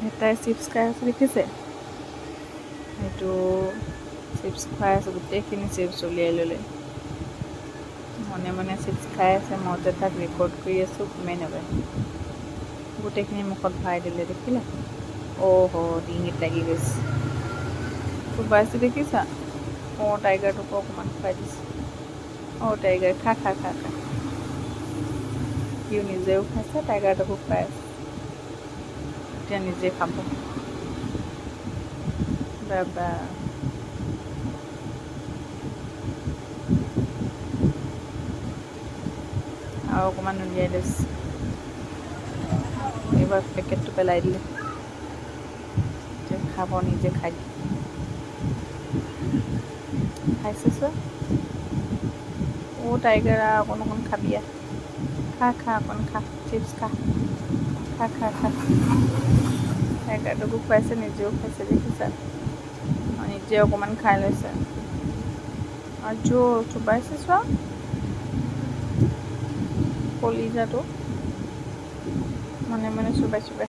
এটাই চিপছ খাই আছে দেখিছে এইটো চিপছ খাই আছে গোটেইখিনি চিপছ উলিয়াই ল'লে মনে মনে চিপছ খাই আছে মতে তাক ৰেকৰ্ড কৰি আছোঁ গমেই নাপায় গোটেইখিনি মুখত ভৰাই দিলে দেখিলে অ' ডিঙিত লাগি গৈছে চোবাইছে দেখিছা টাইগাৰটোকো অকণমান খুৱাই দিছে টাইগাৰ খা সিও নিজেও খাইছে টাইগাৰটোকো খুৱাই আছে এতিয়া নিজে খাব বাবা আৰু অকণমান উলিয়াই লৈছে এইবাৰ পেকেটটো পেলাই দিলে এতিয়া খাব নিজে খাই খাইছে চোৱা টাইগাৰ অকণ খাবি খা অকণ খা চিপছ খা টাইগাৰটোকো খুৱাইছে নিজেও খাইছে দেখিছা নিজে অকণমান খাই লৈছে আৰু চোবাইছে চোৱা কলিজাটো মনে মনে চোবাই